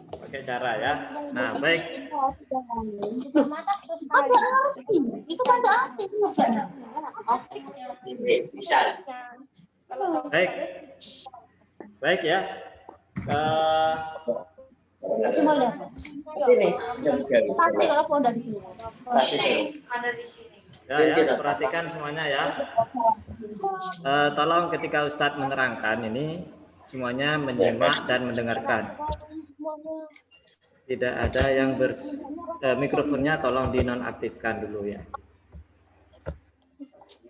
Pakai cara ya. Nah, baik. Baik. Baik ya. Ya, perhatikan semuanya ya. Tolong ketika Ustadz menerangkan ini semuanya menyimak dan mendengarkan. Tidak ada yang mikrofonnya tolong dinonaktifkan dulu ya.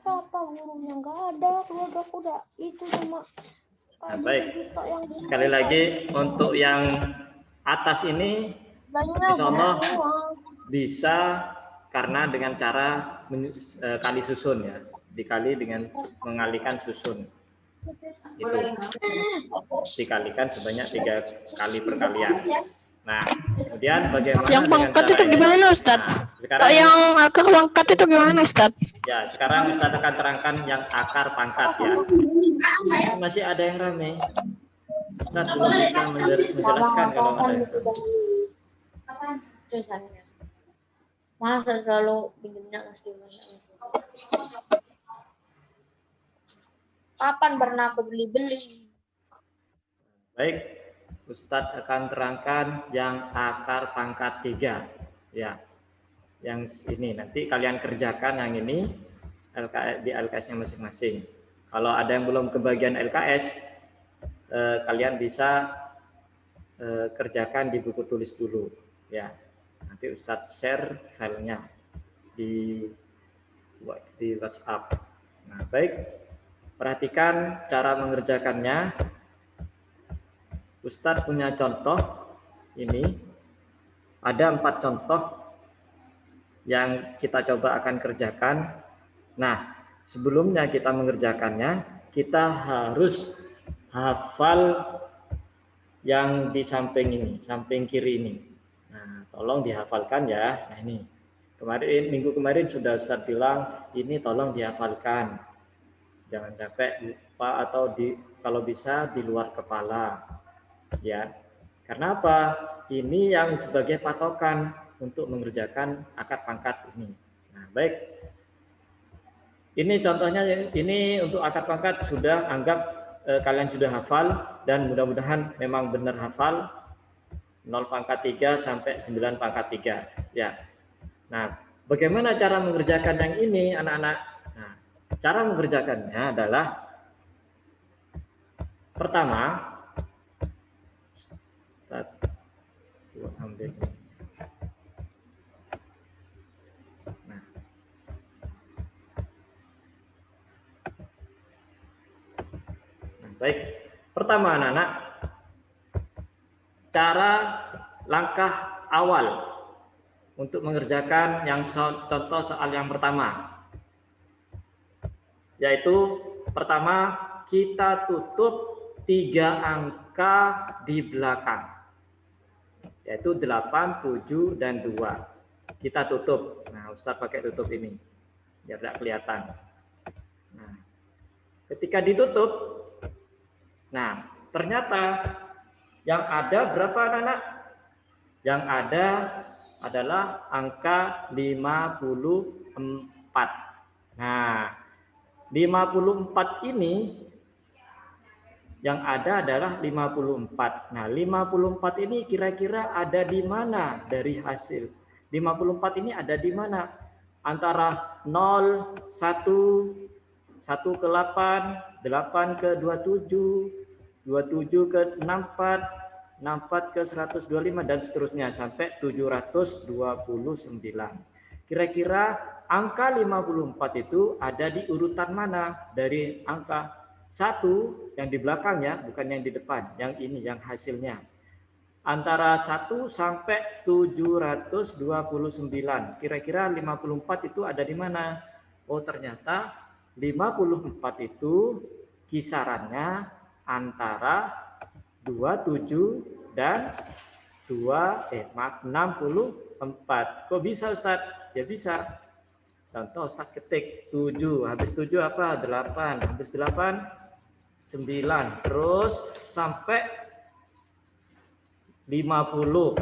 Apa gurunya nggak ada, kuda itu cuma. Nah, baik. Sekali lagi untuk yang atas ini insya Allah bisa karena dengan cara kali susun ya, dikali dengan mengalihkan susun itu dikalikan sebanyak 3 kali perkalian. Nah, kemudian bagaimana yang pangkat itu ini? gimana Ustadz? Nah, sekarang yang akar pangkat itu gimana Ustadz? Ya, sekarang Ustadz akan terangkan yang akar pangkat ya. Masih ada yang ramai. Ustadz belum bisa menjelaskan kalau ada yang tulisannya. Masa selalu bikinnya masih banyak. Kapan pernah aku beli-beli? Baik, Ustadz akan terangkan yang akar pangkat 3 ya. Yang ini nanti kalian kerjakan yang ini di LKS-nya masing-masing. Kalau ada yang belum kebagian LKS, kalian bisa kerjakan di buku tulis dulu ya. Nanti Ustadz share filenya di WhatsApp. Nah, baik. Perhatikan cara mengerjakannya. Ustadz punya contoh ini. Ada 4 contoh yang kita coba akan kerjakan. Nah, sebelumnya kita mengerjakannya, kita harus hafal yang di samping ini, samping kiri ini. Nah, tolong dihafalkan ya. Nah, ini. Minggu kemarin sudah Ustadz bilang, ini tolong dihafalkan. Jangan sampai lupa atau kalau bisa di luar kepala. Ya. Karena apa? Ini yang sebagai patokan untuk mengerjakan akar pangkat ini. Nah, baik. Ini contohnya, ini untuk akar pangkat sudah anggap kalian sudah hafal dan mudah-mudahan memang benar hafal 0 pangkat 3 sampai 9 pangkat 3. Ya. Nah, bagaimana cara mengerjakan yang ini anak-anak? Nah, cara mengerjakannya adalah pertama, ambil. Nah, baik. Pertama anak-anak, cara langkah awal untuk mengerjakan yang contoh soal yang pertama, yaitu pertama kita tutup 3 angka di belakang, yaitu 8, 7, dan 2. Kita tutup. Nah, Ustadz pakai tutup ini biar tidak kelihatan. Nah, ketika ditutup, nah ternyata yang ada berapa anak-anak? Yang ada adalah angka 54. Nah, 54 ini yang ada adalah 54. Nah, 54 ini kira-kira ada di mana dari hasil? 54 ini ada di mana? Antara 0, 1, 1 ke 8, 8 ke 27, 27 ke 64, 64 ke 125 dan seterusnya sampai 729. Kira-kira angka 54 itu ada di urutan mana dari angka 1 yang di belakangnya, bukan yang di depan, yang ini yang hasilnya. Antara 1 sampai 729. Kira-kira 54 itu ada di mana? Oh, ternyata 54 itu kisarannya antara 27 dan 64. Kok bisa Ustadz? Ya bisa. Contoh Ustadz ketik 7, habis 7 apa? 8, habis 8 9, terus sampai 50,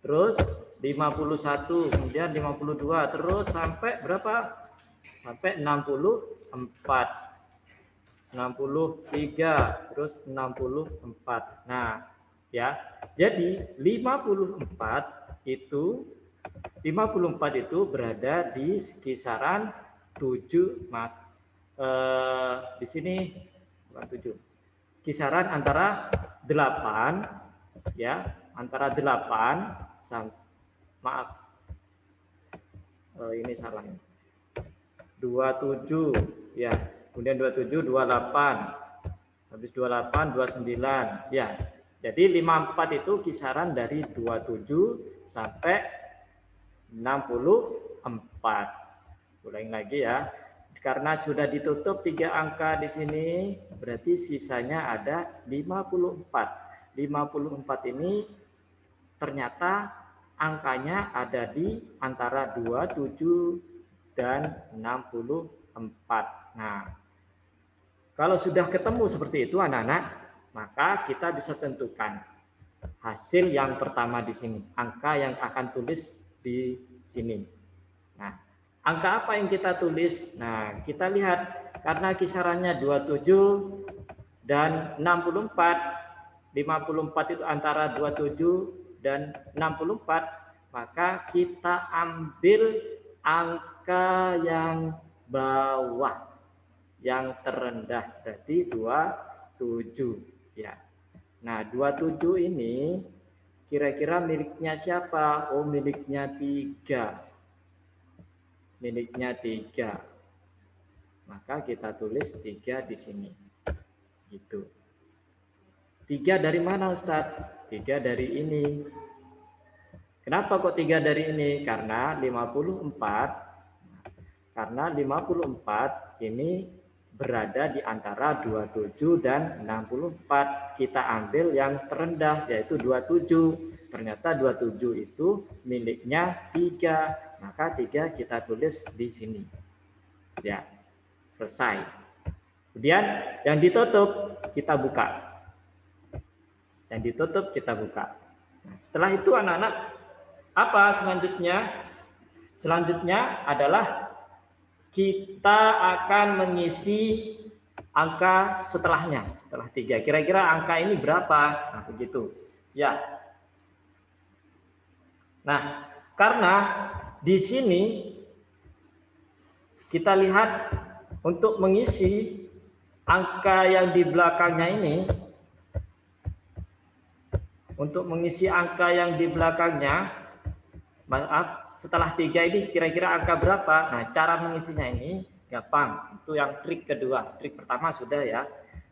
terus 51, kemudian 52, terus sampai berapa? Sampai 64. 63, terus 64. Nah, ya. Jadi 54 itu berada di kisaran 7, di sini bukan 7. Kisaran antara 8, ya, antara 8 maaf. Ini salah. 27, ya. Kemudian 27, 28. Habis 28, 29, ya. Jadi 54 itu kisaran dari 27 sampai 64. Ulangi lagi ya. Karena sudah ditutup 3 angka di sini, berarti sisanya ada 54. 54 ini ternyata angkanya ada di antara 27 dan 64. Nah, kalau sudah ketemu seperti itu anak-anak, maka kita bisa tentukan hasil yang pertama di sini, angka yang akan tulis di sini. Nah, angka apa yang kita tulis? Nah, kita lihat karena kisarannya 27 dan 64, 54 itu antara 27 dan 64, maka kita ambil angka yang bawah, yang terendah, berarti 27, ya. Nah, 27 ini kira-kira miliknya siapa? Oh, miliknya 3. Miliknya 3. Maka kita tulis 3 di sini. Gitu. 3 dari mana, Ustadz? 3 dari ini. Kenapa kok 3 dari ini? Karena 54 ini berada di antara 27 dan 64. Kita ambil yang terendah, yaitu 27. Ternyata 27 itu miliknya 3. Maka 3 kita tulis di sini. Ya, selesai. Kemudian yang ditutup kita buka. Yang ditutup kita buka. Nah, setelah itu anak-anak, apa selanjutnya? Selanjutnya adalah kita akan mengisi angka setelahnya, setelah 3. Kira-kira angka ini berapa? Nah, begitu. Ya. Nah, karena di sini kita lihat untuk mengisi angka yang di belakangnya ini, untuk mengisi angka yang di belakangnya, maaf, setelah 3 ini kira-kira angka berapa? Nah, cara mengisinya ini gampang. Itu yang trik kedua. Trik pertama sudah ya.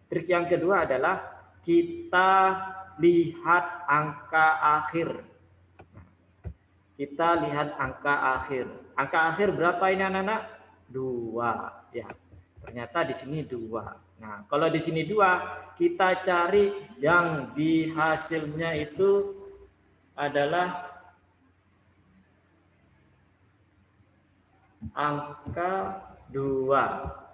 Trik yang kedua adalah kita lihat angka akhir. Kita lihat angka akhir. Angka akhir berapa ini anak-anak? 2. Ya, ternyata di sini 2. Nah, kalau di sini 2, kita cari yang di hasilnya itu adalah angka 2.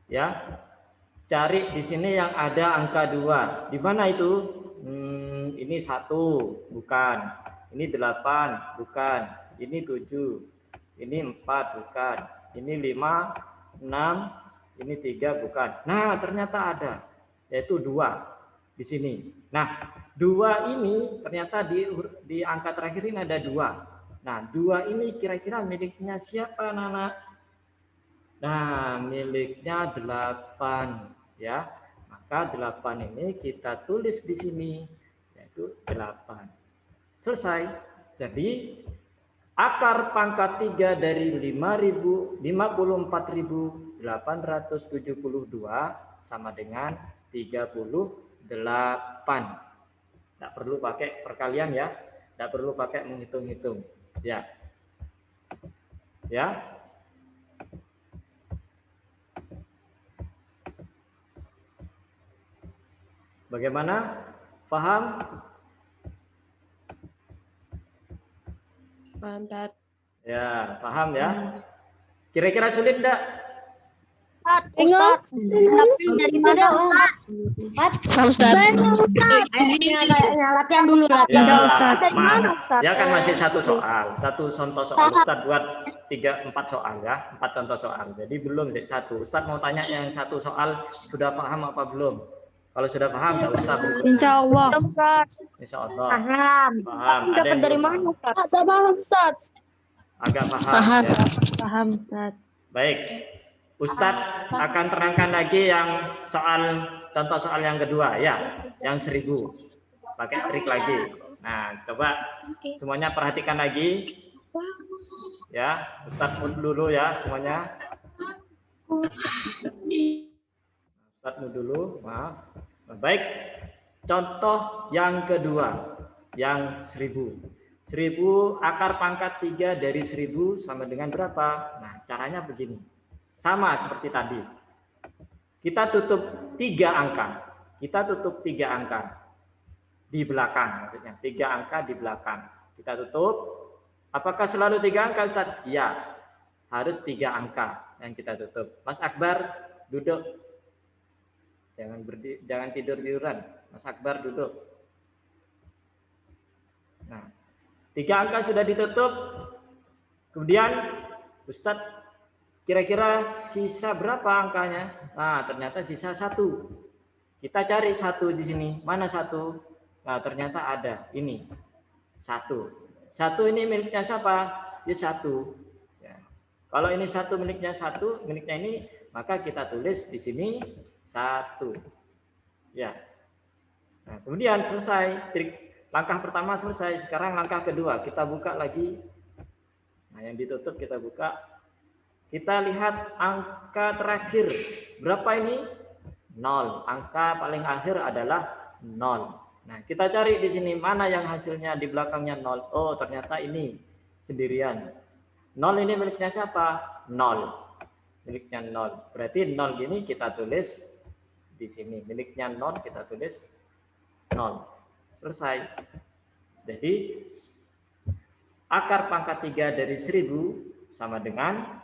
Ya, cari di sini yang ada angka 2. Di mana itu? Ini 1, bukan. Ini 8, bukan. Ini 7. Ini 4, bukan. Ini 5, 6, ini 3, bukan. Nah, ternyata ada, yaitu 2 di sini. Nah, 2 ini ternyata di angka terakhir ini ada 2. Nah, 2 ini kira-kira miliknya siapa, anak-anak? Nah, miliknya 8, ya. Maka 8 ini kita tulis di sini, yaitu 8. Selesai. Jadi akar pangkat 3 dari 54.872 sama dengan 38. Tidak perlu pakai perkalian ya. Tidak perlu pakai menghitung-hitung. Ya. Ya. Bagaimana? Paham? Paham, Tat. Ya, paham ya. Kira-kira sulit enggak? Ustaz, dari mana Ustaz? Paham, Ustaz. Kayaknya latihan dulu latihan. Ya kan masih satu soal, satu contoh soal. Ustadz buat 3-4 soal ya, 4 contoh soal. Jadi belum sih satu. Ustadz mau tanya yang satu soal sudah paham apa belum? Kalau sudah paham nggak usah berikutnya. Insya Allah. Insya Allah. Paham. Paham. Ada yang belum paham? Ada paham, Ustaz. Agak paham. Paham. Ya. Paham, Ustaz. Baik. Ustadz akan terangkan lagi yang contoh soal yang kedua ya, yang 1000. Pakai trik lagi. Nah, coba semuanya perhatikan lagi. Ya, Ustadz dulu ya semuanya. Ustadz dulu, maaf. Baik. Contoh yang kedua, yang 1000. 1000 akar pangkat 3 dari 1000 sama dengan berapa? Nah, caranya begini. Sama seperti tadi. Kita tutup 3 angka. Kita tutup 3 angka di belakang, maksudnya 3 angka di belakang. Kita tutup. Apakah selalu 3 angka, Ustaz? Ya, harus 3 angka yang kita tutup. Mas Akbar, duduk. Jangan tidur-tiduran. Mas Akbar, duduk. Nah, 3 angka sudah ditutup. Kemudian, Ustadz, kira-kira sisa berapa angkanya? Nah, ternyata sisa 1. Kita cari 1 di sini. Mana 1? Nah, ternyata ada. Ini. 1. 1 ini miliknya siapa? Ya 1. Ya. Kalau ini 1 miliknya 1, miliknya ini, maka kita tulis di sini 1. Ya. Nah, kemudian selesai. Langkah pertama selesai. Sekarang langkah kedua. Kita buka lagi. Nah, yang ditutup kita buka. Kita lihat angka terakhir. Berapa ini? 0. Angka paling akhir adalah 0. Nah, kita cari di sini mana yang hasilnya di belakangnya 0. Oh, ternyata ini sendirian. 0 ini miliknya siapa? 0. Miliknya 0. Berarti 0 ini kita tulis di sini. Miliknya 0 kita tulis 0. Selesai. Jadi akar pangkat 3 dari 1000 sama dengan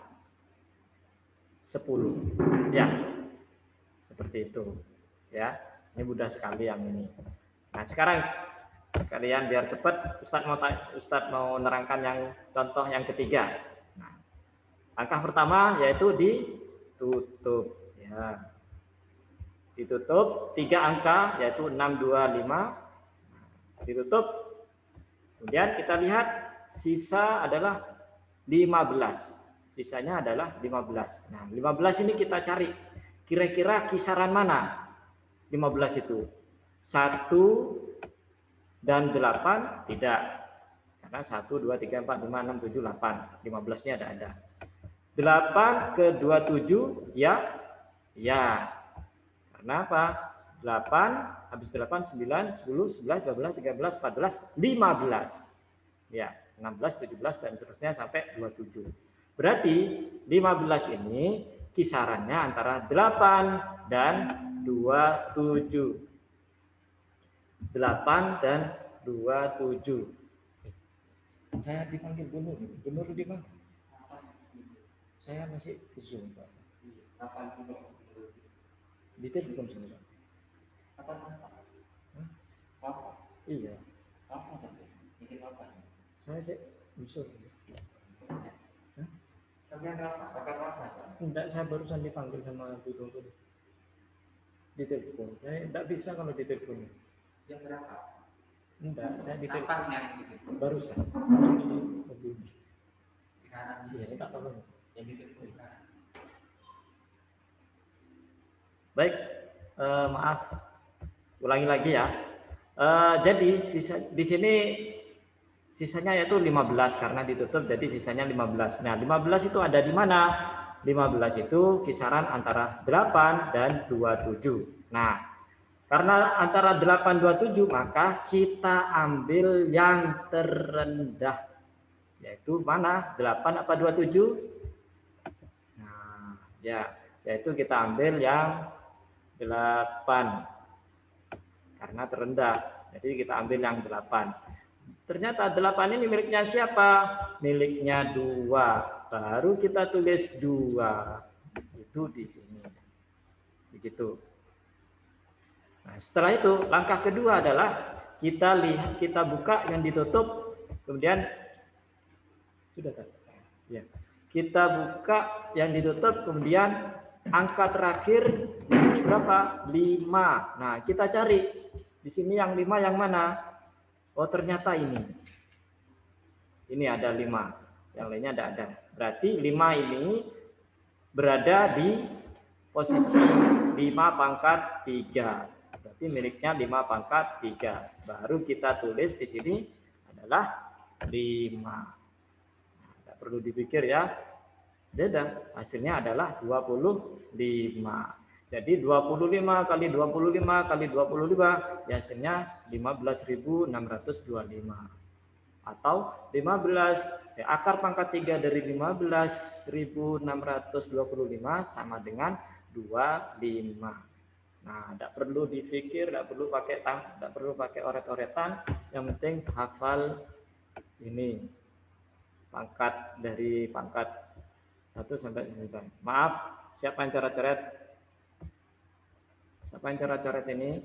10. Ya. Seperti itu. Ya. Ini mudah sekali yang ini. Nah, sekarang kalian biar cepat Ustadz mau menerangkan yang contoh yang ketiga. Nah, langkah pertama yaitu ditutup ya. Ditutup 3 angka yaitu 6, 2, 5. Ditutup. Kemudian kita lihat sisa adalah 15. Sisanya adalah 15. Nah, 15 ini kita cari. Kira-kira kisaran mana 15 itu? 1 dan 8 tidak. Karena 1, 2, 3, 4, 5, 6, 7, 8. 15-nya ada. 8 ke 27 ya. Ya. Karena apa? 8, habis 8, 9, 10, 11, 12, 13, 14, 15. Ya, 16, 17, dan seterusnya sampai 27. Berarti 15 ini kisarannya antara 8 dan 27. 8 dan 27. Saya dipanggil Gubernur di mana? Saya masih Zoom, Pak. Ditelepon sebentar. Iya. Saya sih usul. Enggak, saya barusan dipanggil sama Bu Dokter. Ditelepon. Saya enggak bisa kalau ditelepon. Jam berapa? Enggak, saya ditelepon. Barusan. Sekarang. Iya, enggak tahu. Yang ditelepon sekarang. Baik, maaf. Ulangi lagi ya. Jadi di sini sisanya yaitu 15 karena ditutup, jadi sisanya 15. Nah, 15 itu ada di mana? 15 itu kisaran antara 8 dan 27. Nah, karena antara 8 27 maka kita ambil yang terendah. Yaitu mana? 8 apa 27? Nah, ya, yaitu kita ambil yang 8. karena terendah. Jadi kita ambil yang 8. Ternyata 8 ini miliknya siapa? Miliknya 2. Baru kita tulis 2. Itu di sini. Begitu. Nah, setelah itu langkah kedua adalah kita buka yang ditutup, kemudian sudah kan? Ya. Kita buka yang ditutup, kemudian angka terakhir di sini berapa? 5. Nah, kita cari di sini yang 5 yang mana? Oh, ternyata ini. Ini ada 5. Yang lainnya tidak ada. Berarti 5 ini berada di posisi 5 pangkat 3. Berarti miliknya 5 pangkat 3. Baru kita tulis di sini adalah 5. Tidak perlu dipikir ya. Beda. Hasilnya adalah 25. Jadi 25 kali 25 kali 25 ya hasilnya 15.625. Atau 15 akar pangkat 3 dari 15.625 sama dengan 25. Nah, tidak perlu dipikir, tidak perlu pakai oret-oretan, yang penting hafal ini pangkat dari pangkat 1 sampai 9. Maaf, siapa yang coret-coret? Siapa yang coret-coret ini?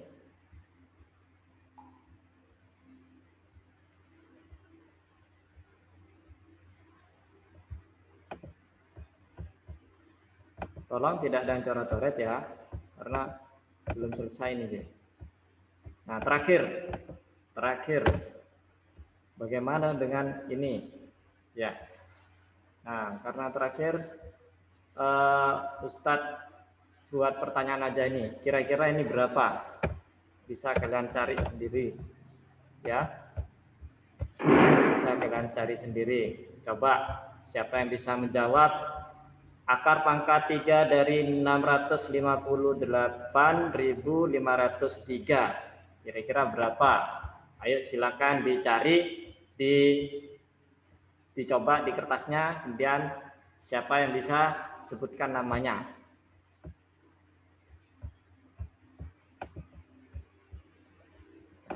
Tolong tidak ada yang coret-coret ya, karena belum selesai ini sih. Nah, terakhir, bagaimana dengan ini? Ya. Nah, karena terakhir, Ustadz buat pertanyaan aja ini. Kira-kira ini berapa? Bisa kalian cari sendiri, ya. Bisa kalian cari sendiri. Coba siapa yang bisa menjawab? Akar pangkat 3 dari 658.503. Kira-kira berapa? Ayo silakan dicari, dicoba di kertasnya, kemudian siapa yang bisa sebutkan namanya.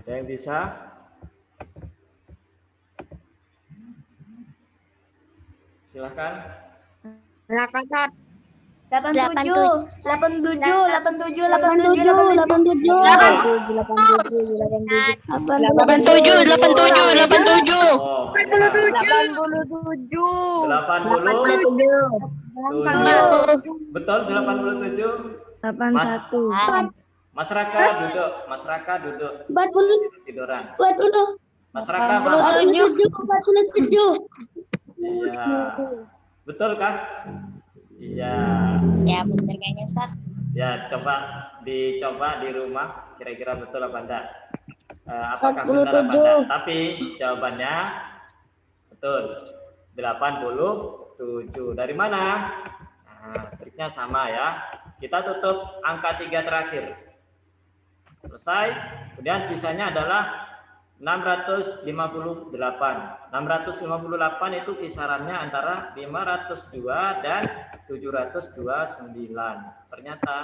Ada yang bisa? Silakan. Silakan, Ustaz. 87, 87, 87, 87, Betul 87. 81, Mas Raka duduk, Mas Raka duduk. 40, Tiduran. 40, Mas Raka 47, 47. Iya. Betul kan? Iya. Ya, benar kayaknya, Ustaz. Ya, dicoba di rumah kira-kira betul apa enggak? Apakah benar apa enggak? Tapi jawabannya betul. 87. Dari mana? Nah, triknya sama ya. Kita tutup angka 3 terakhir. Selesai. Kemudian sisanya adalah 658. 658 itu kisarannya antara 502 dan 729. Ternyata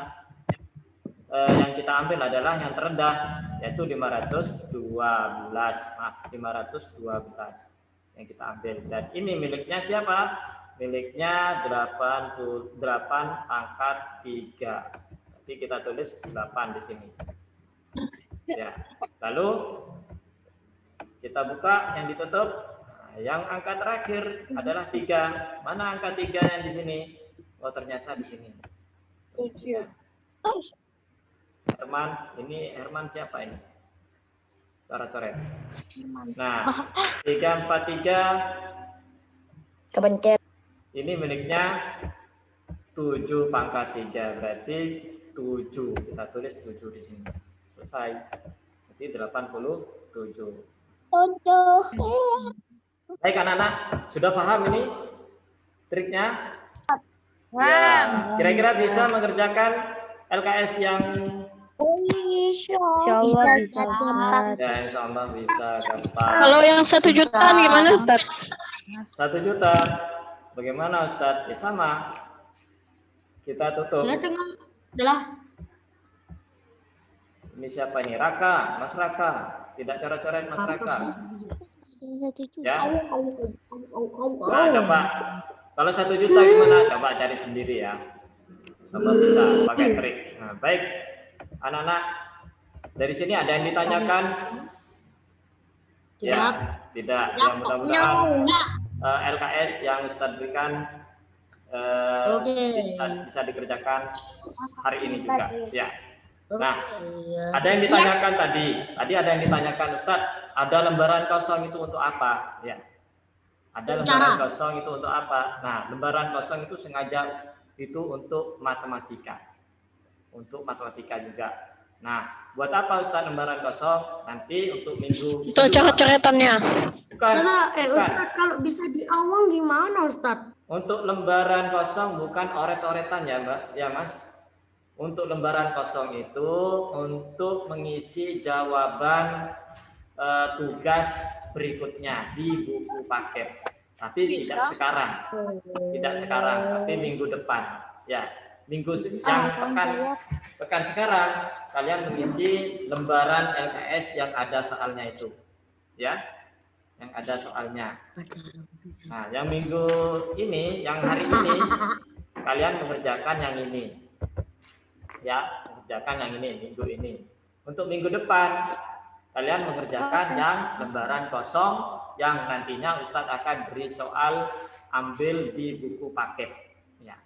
yang kita ambil adalah yang terendah, yaitu 512. Maaf, 512 yang kita ambil. Dan ini miliknya siapa? Miliknya 88 pangkat 3. Jadi kita tulis 8 di sini. Ya. Lalu kita buka yang ditutup. Nah, yang angka terakhir adalah 3. Mana angka 3 yang di sini? Oh, ternyata di sini. Herman, ini Herman siapa ini? Coret-coret. Nah, 343 Kepencet. ini miliknya 7 pangkat 3. Berarti 7. Kita tulis 7 di sini. Selesai. Berarti 87. Baik anak-anak, sudah paham ini triknya? Ya, kira-kira bisa mengerjakan LKS yang Insyaallah bisa. ya, insya Allah bisa gampang. Kalau yang 1 juta gimana, Ustaz? 1 juta, bagaimana Ustadz? Ya sama, kita tutup. Ya, tengah. Adalah Ini siapa ini? Raka, Mas Raka. Tidak coret-coret Mas Raka. Ya. Nah, coba. Kalau 1 juta gimana? Coba cari sendiri ya. Coba bisa pakai trik. Nah, baik. Anak-anak, dari sini ada yang ditanyakan? Ya, tidak. Ya, mudah-mudahan LKS yang Ustadz berikan bisa dikerjakan hari ini juga. Ya. Nah, ada yang ditanyakan tadi. Tadi ada yang ditanyakan, Ustadz, ada lembaran kosong itu untuk apa? Ya. Ada lembaran kosong itu untuk apa? Nah, lembaran kosong itu sengaja itu untuk matematika. Untuk matematika juga. Nah, buat apa Ustadz lembaran kosong? Nanti untuk minggu Itu coret-coretannya. Bukan. Ustadz, kalau bisa diawang gimana Ustadz? Untuk lembaran kosong bukan oret-oretan ya, Mbak, ya Mas. Untuk lembaran kosong itu untuk mengisi jawaban tugas berikutnya di buku paket. Tapi tidak sekarang. Tidak sekarang, tapi minggu depan. Ya, minggu yang pekan sekarang kalian mengisi lembaran LKS yang ada soalnya itu. Ya. Yang ada soalnya. Nah, yang minggu ini, yang hari ini kalian mengerjakan yang ini. Ya, mengerjakan yang ini minggu ini. Untuk minggu depan kalian mengerjakan yang lembaran kosong yang nantinya Ustadz akan beri soal ambil di buku paket. Ya.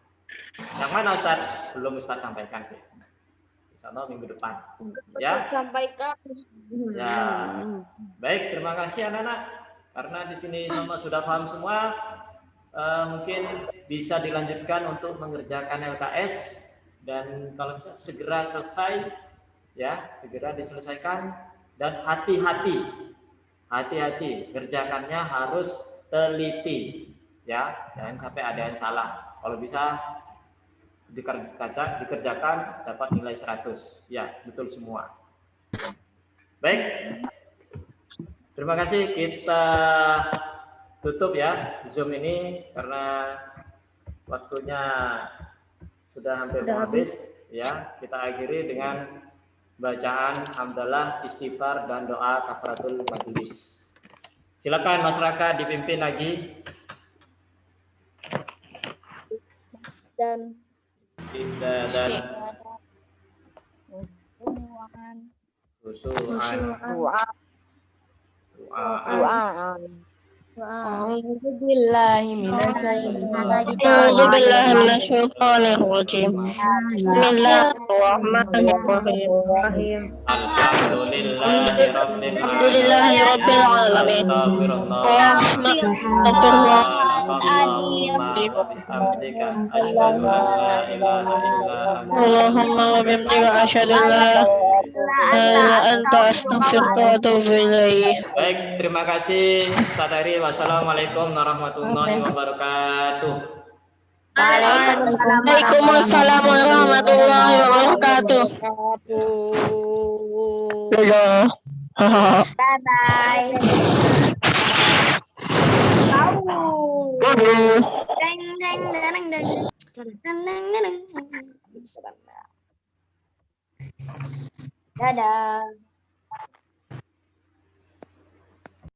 Yang mana Ustadz? Belum Ustadz sampaikan sih. Insya minggu depan. Ya. Sampaikan. Ya. Baik, terima kasih anak-anak. Karena di sini semua sudah paham semua, mungkin bisa dilanjutkan untuk mengerjakan LKS. Dan kalau bisa segera selesai, ya segera diselesaikan dan hati-hati, kerjakannya harus teliti, ya jangan sampai ada yang salah. Kalau bisa dikerjakan dapat nilai 100, ya betul semua. Baik, terima kasih, kita tutup ya Zoom ini karena waktunya sudah hampir habis, ya. Kita akhiri dengan bacaan hamdalah, istighfar dan doa kafaratul majelis. Silakan Mas Raka dipimpin lagi. Dan A'udzu billahi minasyaitonir rajim. Bismillahirrahmanirrahim. Alhamdulillahirabbil alamin. Allahumma wa bihamdika asyhadu an la ilaha illa anta astaghfiruka wa atubu ilaik. Baik, terima kasih Satari. Wassalamualaikum warahmatullahi wabarakatuh. Waalaikumsalam warahmatullahi wabarakatuh. bye-bye. Dadah.